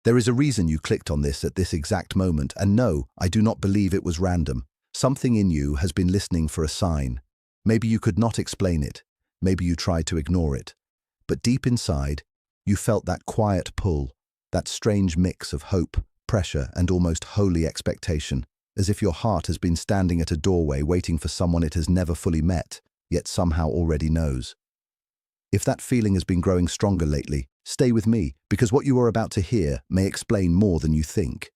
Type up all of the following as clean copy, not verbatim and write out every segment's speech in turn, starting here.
There is a reason you clicked on this at this exact moment, and no, I do not believe it was random. Something in you has been listening for a sign. Maybe you could not explain it. Maybe you tried to ignore it. But deep inside, you felt that quiet pull, that strange mix of hope, pressure, and almost holy expectation, as if your heart has been standing at a doorway waiting for someone it has never fully met, yet somehow already knows. If that feeling has been growing stronger lately, stay with me, because what you are about to hear may explain more than you think.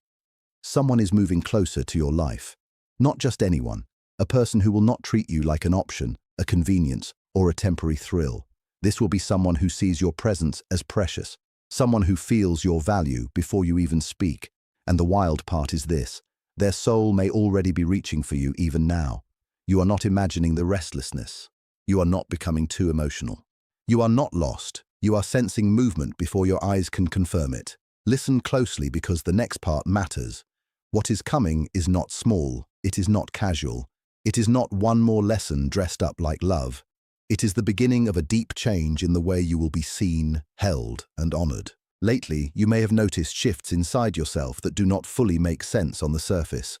Someone is moving closer to your life. Not just anyone, a person who will not treat you like an option, a convenience, or a temporary thrill. This will be someone who sees your presence as precious, someone who feels your value before you even speak. And the wild part is this: their soul may already be reaching for you even now. You are not imagining the restlessness. You are not becoming too emotional. You are not lost. You are sensing movement before your eyes can confirm it. Listen closely, because the next part matters. What is coming is not small. It is not casual. It is not one more lesson dressed up like love. It is the beginning of a deep change in the way you will be seen, held, and honored. Lately, you may have noticed shifts inside yourself that do not fully make sense on the surface.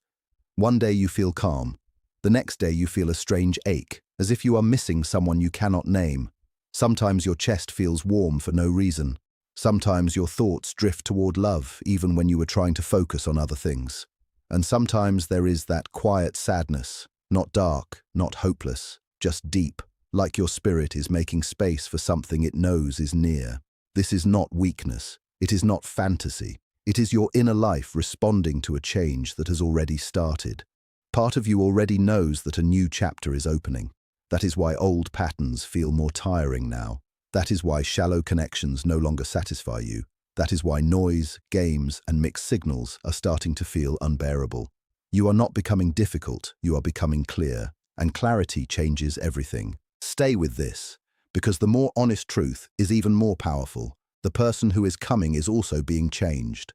One day you feel calm. The next day you feel a strange ache, as if you are missing someone you cannot name. Sometimes your chest feels warm for no reason. Sometimes your thoughts drift toward love, even when you were trying to focus on other things. And sometimes there is that quiet sadness, not dark, not hopeless, just deep, like your spirit is making space for something it knows is near. This is not weakness. It is not fantasy. It is your inner life responding to a change that has already started. Part of you already knows that a new chapter is opening. That is why old patterns feel more tiring now. That is why shallow connections no longer satisfy you. That is why noise, games, and mixed signals are starting to feel unbearable. You are not becoming difficult, you are becoming clear, and clarity changes everything. Stay with this, because the more honest truth is even more powerful. The person who is coming is also being changed.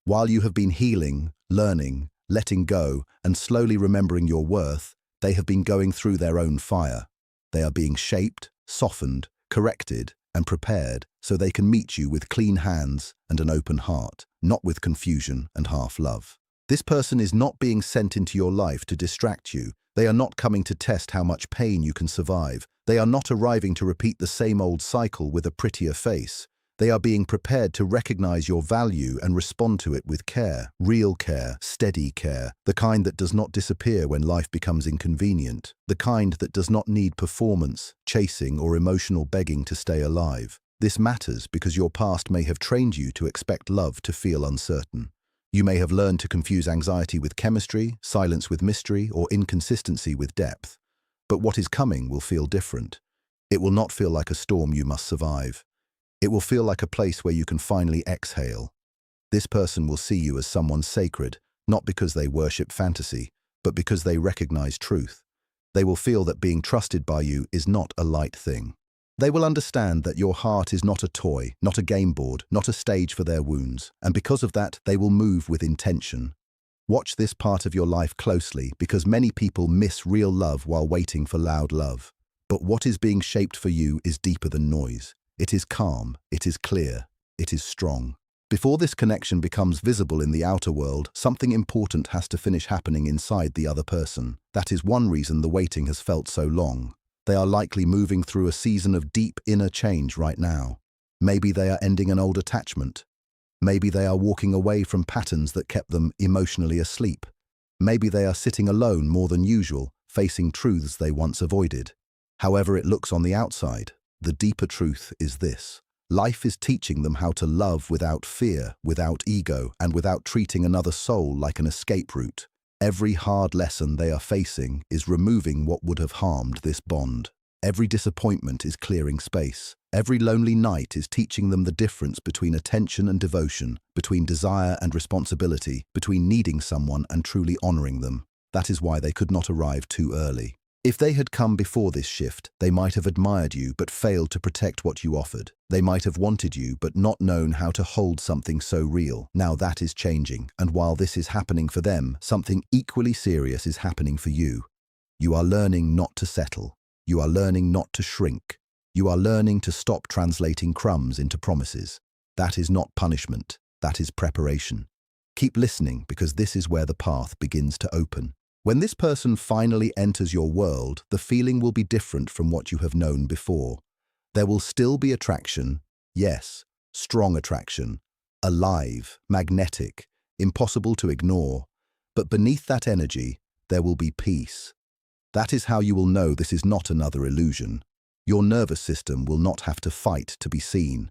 While you have been healing, learning, letting go, and slowly remembering your worth, they have been going through their own fire. They are being shaped, softened, corrected, and prepared so they can meet you with clean hands and an open heart, not with confusion and half love. This person is not being sent into your life to distract you. They are not coming to test how much pain you can survive. They are not arriving to repeat the same old cycle with a prettier face. They are being prepared to recognize your value and respond to it with care, real care, steady care, the kind that does not disappear when life becomes inconvenient, the kind that does not need performance, chasing, or emotional begging to stay alive. This matters because your past may have trained you to expect love to feel uncertain. You may have learned to confuse anxiety with chemistry, silence with mystery, or inconsistency with depth. But what is coming will feel different. It will not feel like a storm you must survive. It will feel like a place where you can finally exhale. This person will see you as someone sacred, not because they worship fantasy, but because they recognize truth. They will feel that being trusted by you is not a light thing. They will understand that your heart is not a toy, not a game board, not a stage for their wounds, and because of that, they will move with intention. Watch this part of your life closely, because many people miss real love while waiting for loud love. But what is being shaped for you is deeper than noise. It is calm, it is clear, it is strong. Before this connection becomes visible in the outer world, something important has to finish happening inside the other person. That is one reason the waiting has felt so long. They are likely moving through a season of deep inner change right now. Maybe they are ending an old attachment. Maybe they are walking away from patterns that kept them emotionally asleep. Maybe they are sitting alone more than usual, facing truths they once avoided. However it looks on the outside, the deeper truth is this: life is teaching them how to love without fear, without ego, and without treating another soul like an escape route. Every hard lesson they are facing is removing what would have harmed this bond. Every disappointment is clearing space. Every lonely night is teaching them the difference between attention and devotion, between desire and responsibility, between needing someone and truly honoring them. That is why they could not arrive too early. If they had come before this shift, they might have admired you but failed to protect what you offered. They might have wanted you but not known how to hold something so real. Now that is changing, and while this is happening for them, something equally serious is happening for you. You are learning not to settle. You are learning not to shrink. You are learning to stop translating crumbs into promises. That is not punishment. That is preparation. Keep listening because this is where the path begins to open. When this person finally enters your world, the feeling will be different from what you have known before. There will still be attraction, yes, strong attraction, alive, magnetic, impossible to ignore. But beneath that energy, there will be peace. That is how you will know this is not another illusion. Your nervous system will not have to fight to be seen.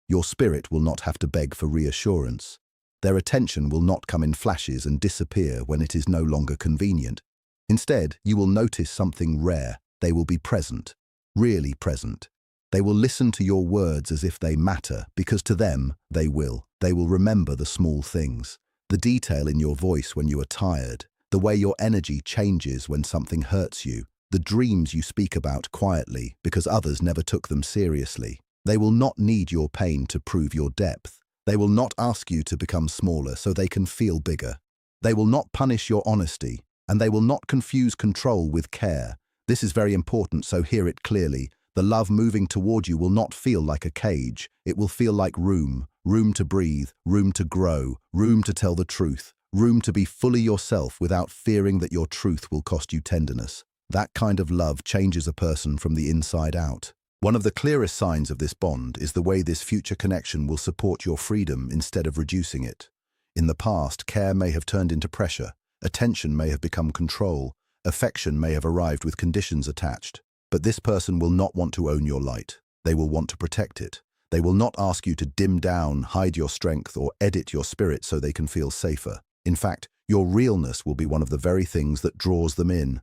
Your spirit will not have to beg for reassurance. Their attention will not come in flashes and disappear when it is no longer convenient. Instead, you will notice something rare. They will be present, really present. They will listen to your words as if they matter, because to them, they will. They will remember the small things, the detail in your voice when you are tired, the way your energy changes when something hurts you, the dreams you speak about quietly because others never took them seriously. They will not need your pain to prove your depth. They will not ask you to become smaller so they can feel bigger. They will not punish your honesty, and they will not confuse control with care. This is very important, so hear it clearly. The love moving toward you will not feel like a cage. It will feel like room to breathe, room to grow, room to tell the truth, room to be fully yourself without fearing that your truth will cost you tenderness. That kind of love changes a person from the inside out. One of the clearest signs of this bond is the way this future connection will support your freedom instead of reducing it. In the past, care may have turned into pressure, attention may have become control, affection may have arrived with conditions attached. But this person will not want to own your light. They will want to protect it. They will not ask you to dim down, hide your strength, or edit your spirit so they can feel safer. In fact, your realness will be one of the very things that draws them in.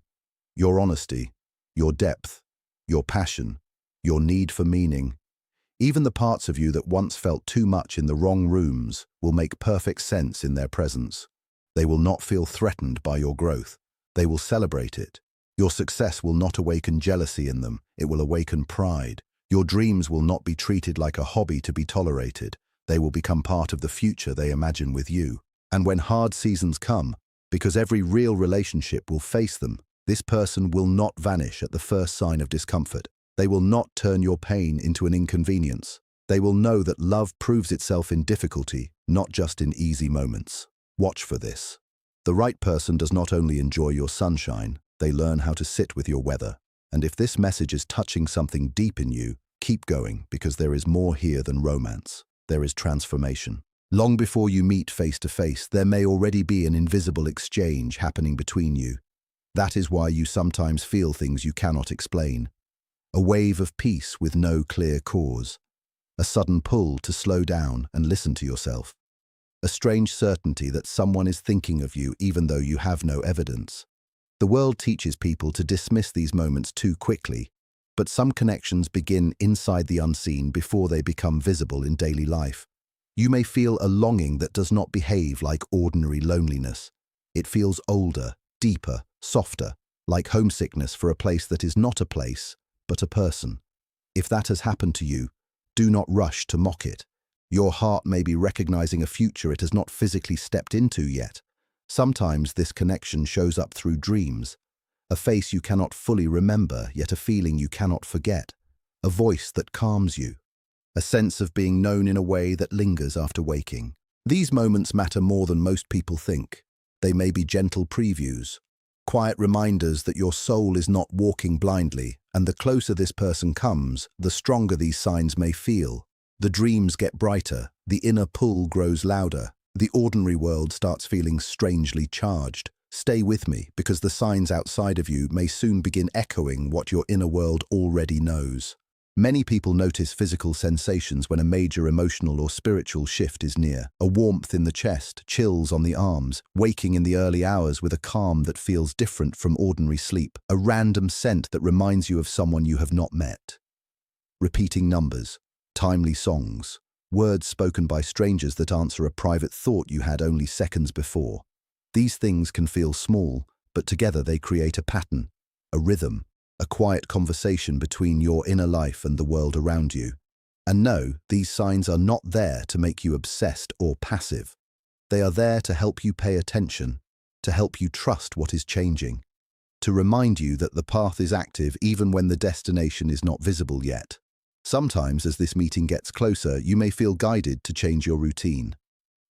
Your honesty, your depth, your passion, your need for meaning. Even the parts of you that once felt too much in the wrong rooms will make perfect sense in their presence. They will not feel threatened by your growth. They will celebrate it. Your success will not awaken jealousy in them, it will awaken pride. Your dreams will not be treated like a hobby to be tolerated. They will become part of the future they imagine with you. And when hard seasons come, because every real relationship will face them, this person will not vanish at the first sign of discomfort. They will not turn your pain into an inconvenience. They will know that love proves itself in difficulty, not just in easy moments. Watch for this. The right person does not only enjoy your sunshine, they learn how to sit with your weather. And if this message is touching something deep in you, keep going, because there is more here than romance. There is transformation. Long before you meet face to face, there may already be an invisible exchange happening between you. That is why you sometimes feel things you cannot explain. A wave of peace with no clear cause. A sudden pull to slow down and listen to yourself. A strange certainty that someone is thinking of you even though you have no evidence. The world teaches people to dismiss these moments too quickly, but some connections begin inside the unseen before they become visible in daily life. You may feel a longing that does not behave like ordinary loneliness. It feels older, deeper, softer, like homesickness for a place that is not a place, but a person. If that has happened to you, do not rush to mock it. Your heart may be recognizing a future it has not physically stepped into yet. Sometimes this connection shows up through dreams, a face you cannot fully remember, yet a feeling you cannot forget, a voice that calms you, a sense of being known in a way that lingers after waking. These moments matter more than most people think. They may be gentle previews, quiet reminders that your soul is not walking blindly, and the closer this person comes, the stronger these signs may feel. The dreams get brighter, the inner pull grows louder. The ordinary world starts feeling strangely charged. Stay with me, because the signs outside of you may soon begin echoing what your inner world already knows. Many people notice physical sensations when a major emotional or spiritual shift is near. A warmth in the chest, chills on the arms, waking in the early hours with a calm that feels different from ordinary sleep, a random scent that reminds you of someone you have not met. Repeating numbers, timely songs, words spoken by strangers that answer a private thought you had only seconds before. These things can feel small, but together they create a pattern, a rhythm, a quiet conversation between your inner life and the world around you. And no, these signs are not there to make you obsessed or passive. They are there to help you pay attention, to help you trust what is changing, to remind you that the path is active even when the destination is not visible yet. Sometimes, as this meeting gets closer, you may feel guided to change your routine.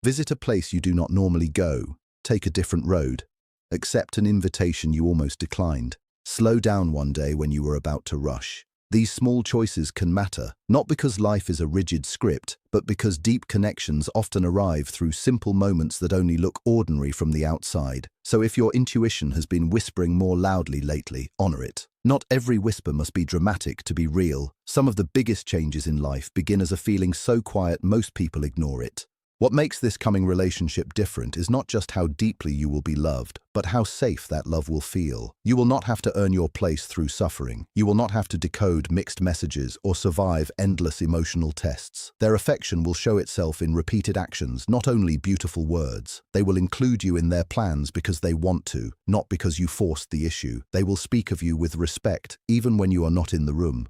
Visit a place you do not normally go. Take a different road. Accept an invitation you almost declined. Slow down one day when you were about to rush. These small choices can matter, not because life is a rigid script, but because deep connections often arrive through simple moments that only look ordinary from the outside. So if your intuition has been whispering more loudly lately, honor it. Not every whisper must be dramatic to be real. Some of the biggest changes in life begin as a feeling so quiet most people ignore it. What makes this coming relationship different is not just how deeply you will be loved, but how safe that love will feel. You will not have to earn your place through suffering. You will not have to decode mixed messages or survive endless emotional tests. Their affection will show itself in repeated actions, not only beautiful words. They will include you in their plans because they want to, not because you forced the issue. They will speak of you with respect, even when you are not in the room.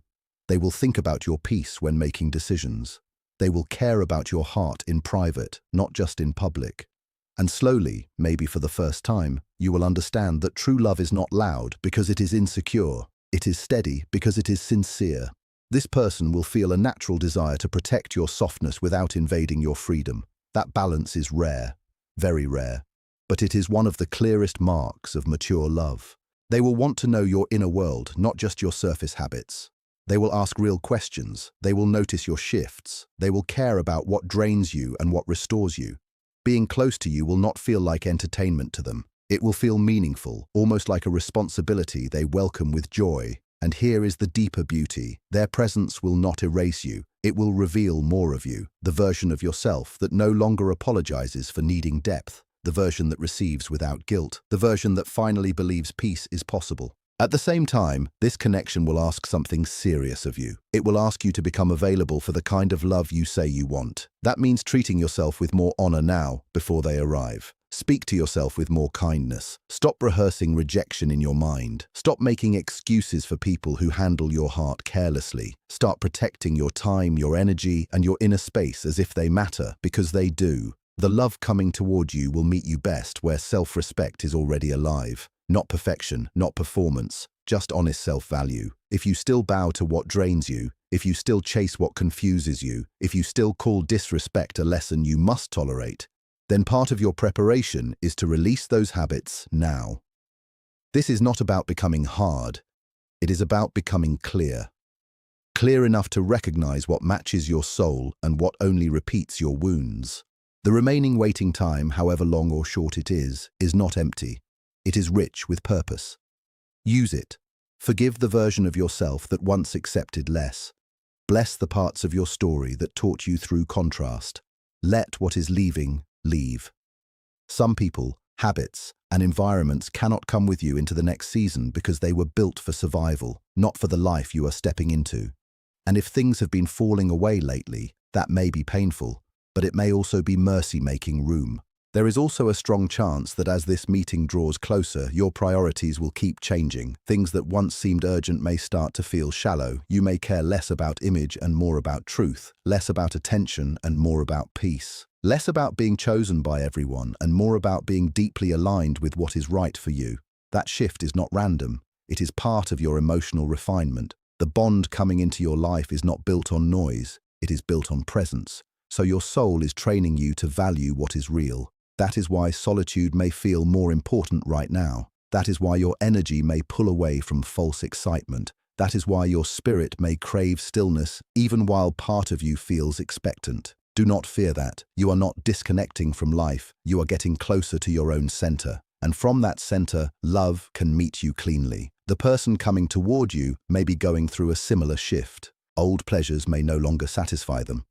They will think about your peace when making decisions. They will care about your heart in private, not just in public. And slowly, maybe for the first time, you will understand that true love is not loud because it is insecure. It is steady because it is sincere. This person will feel a natural desire to protect your softness without invading your freedom. That balance is rare, very rare, but it is one of the clearest marks of mature love. They will want to know your inner world, not just your surface habits. They will ask real questions. They will notice your shifts. They will care about what drains you and what restores you. Being close to you will not feel like entertainment to them. It will feel meaningful, almost like a responsibility they welcome with joy. And here is the deeper beauty. Their presence will not erase you. It will reveal more of you, the version of yourself that no longer apologizes for needing depth, the version that receives without guilt, the version that finally believes peace is possible. At the same time, this connection will ask something serious of you. It will ask you to become available for the kind of love you say you want. That means treating yourself with more honor now, before they arrive. Speak to yourself with more kindness. Stop rehearsing rejection in your mind. Stop making excuses for people who handle your heart carelessly. Start protecting your time, your energy, and your inner space as if they matter, because they do. The love coming toward you will meet you best where self-respect is already alive. Not perfection, not performance, just honest self-value. If you still bow to what drains you, if you still chase what confuses you, if you still call disrespect a lesson you must tolerate, then part of your preparation is to release those habits now. This is not about becoming hard. It is about becoming clear. Clear enough to recognize what matches your soul and what only repeats your wounds. The remaining waiting time, however long or short it is not empty. It is rich with purpose. Use it. Forgive the version of yourself that once accepted less. Bless the parts of your story that taught you through contrast. Let what is leaving, leave. Some people, habits, and environments cannot come with you into the next season because they were built for survival, not for the life you are stepping into. And if things have been falling away lately, that may be painful, but it may also be mercy making room. There is also a strong chance that as this meeting draws closer, your priorities will keep changing. Things that once seemed urgent may start to feel shallow. You may care less about image and more about truth, less about attention and more about peace, less about being chosen by everyone and more about being deeply aligned with what is right for you. That shift is not random. It is part of your emotional refinement. The bond coming into your life is not built on noise. It is built on presence. So your soul is training you to value what is real. That is why solitude may feel more important right now. That is why your energy may pull away from false excitement. That is why your spirit may crave stillness, even while part of you feels expectant. Do not fear that. You are not disconnecting from life. You are getting closer to your own center. And from that center, love can meet you cleanly. The person coming toward you may be going through a similar shift. Old pleasures may no longer satisfy them.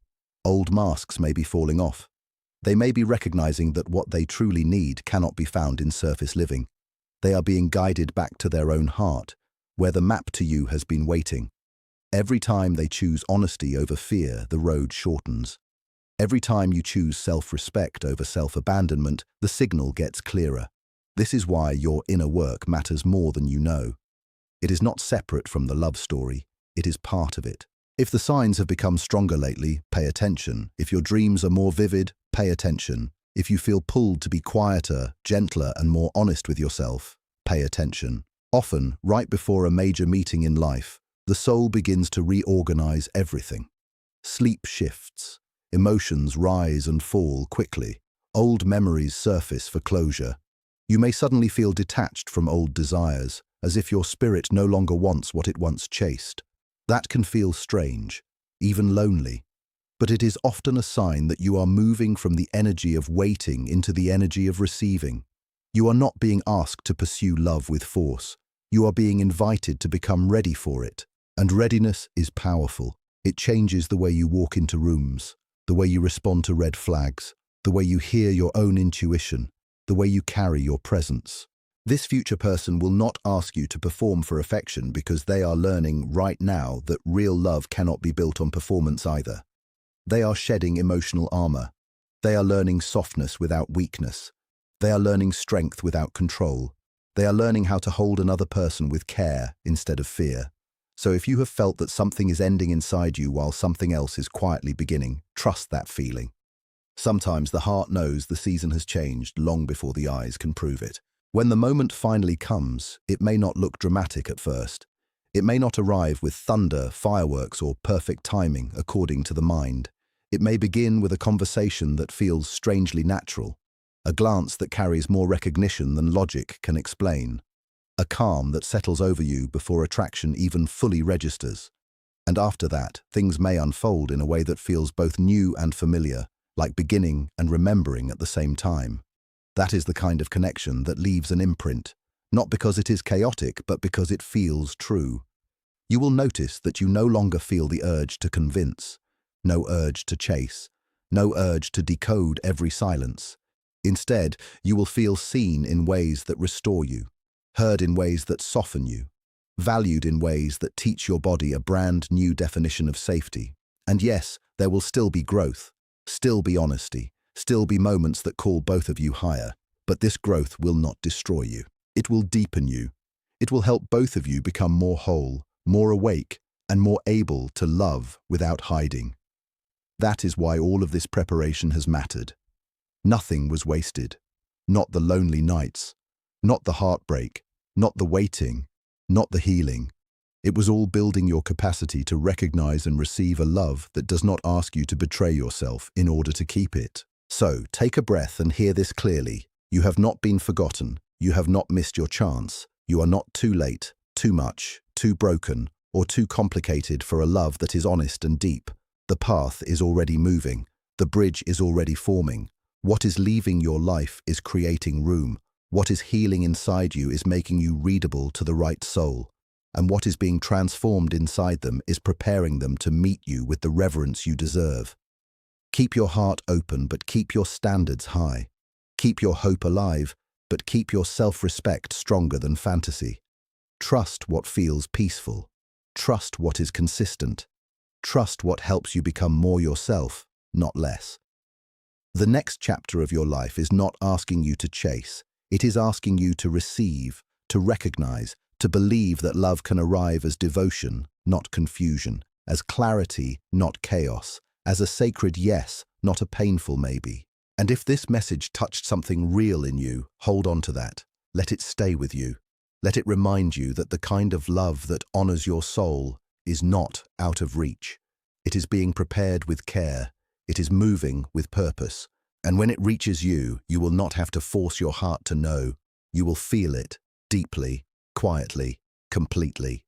Old masks may be falling off. They may be recognizing that what they truly need cannot be found in surface living. They are being guided back to their own heart, where the map to you has been waiting. Every time they choose honesty over fear, the road shortens. Every time you choose self-respect over self-abandonment, the signal gets clearer. This is why your inner work matters more than you know. It is not separate from the love story. It is part of it. If the signs have become stronger lately, pay attention. If your dreams are more vivid, pay attention. If you feel pulled to be quieter, gentler, and more honest with yourself, pay attention. Often, right before a major meeting in life, the soul begins to reorganize everything. Sleep shifts. Emotions rise and fall quickly. Old memories surface for closure. You may suddenly feel detached from old desires, as if your spirit no longer wants what it once chased. That can feel strange, even lonely, but it is often a sign that you are moving from the energy of waiting into the energy of receiving. You are not being asked to pursue love with force. You are being invited to become ready for it. And readiness is powerful. It changes the way you walk into rooms, the way you respond to red flags, the way you hear your own intuition, the way you carry your presence. This future person will not ask you to perform for affection because they are learning right now that real love cannot be built on performance either. They are shedding emotional armor. They are learning softness without weakness. They are learning strength without control. They are learning how to hold another person with care instead of fear. So if you have felt that something is ending inside you while something else is quietly beginning, trust that feeling. Sometimes the heart knows the season has changed long before the eyes can prove it. When the moment finally comes, it may not look dramatic at first. It may not arrive with thunder, fireworks, or perfect timing according to the mind. It may begin with a conversation that feels strangely natural, a glance that carries more recognition than logic can explain, a calm that settles over you before attraction even fully registers. And after that, things may unfold in a way that feels both new and familiar, like beginning and remembering at the same time. That is the kind of connection that leaves an imprint, not because it is chaotic, but because it feels true. You will notice that you no longer feel the urge to convince, no urge to chase, no urge to decode every silence. Instead, you will feel seen in ways that restore you, heard in ways that soften you, valued in ways that teach your body a brand new definition of safety. And yes, there will still be growth, still be honesty, still be moments that call both of you higher, but this growth will not destroy you. It will deepen you. It will help both of you become more whole, more awake, and more able to love without hiding. That is why all of this preparation has mattered. Nothing was wasted. Not the lonely nights, not the heartbreak, not the waiting, not the healing. It was all building your capacity to recognize and receive a love that does not ask you to betray yourself in order to keep it. So, take a breath and hear this clearly. You have not been forgotten. You have not missed your chance. You are not too late, too much, too broken, or too complicated for a love that is honest and deep. The path is already moving. The bridge is already forming. What is leaving your life is creating room. What is healing inside you is making you readable to the right soul. And what is being transformed inside them is preparing them to meet you with the reverence you deserve. Keep your heart open, but keep your standards high. Keep your hope alive, but keep your self-respect stronger than fantasy. Trust what feels peaceful. Trust what is consistent. Trust what helps you become more yourself, not less. The next chapter of your life is not asking you to chase. It is asking you to receive, to recognize, to believe that love can arrive as devotion, not confusion, as clarity, not chaos, as a sacred yes, not a painful maybe. And if this message touched something real in you, hold on to that. Let it stay with you. Let it remind you that the kind of love that honors your soul is not out of reach. It is being prepared with care. It is moving with purpose. And when it reaches you, you will not have to force your heart to know. You will feel it deeply, quietly, completely.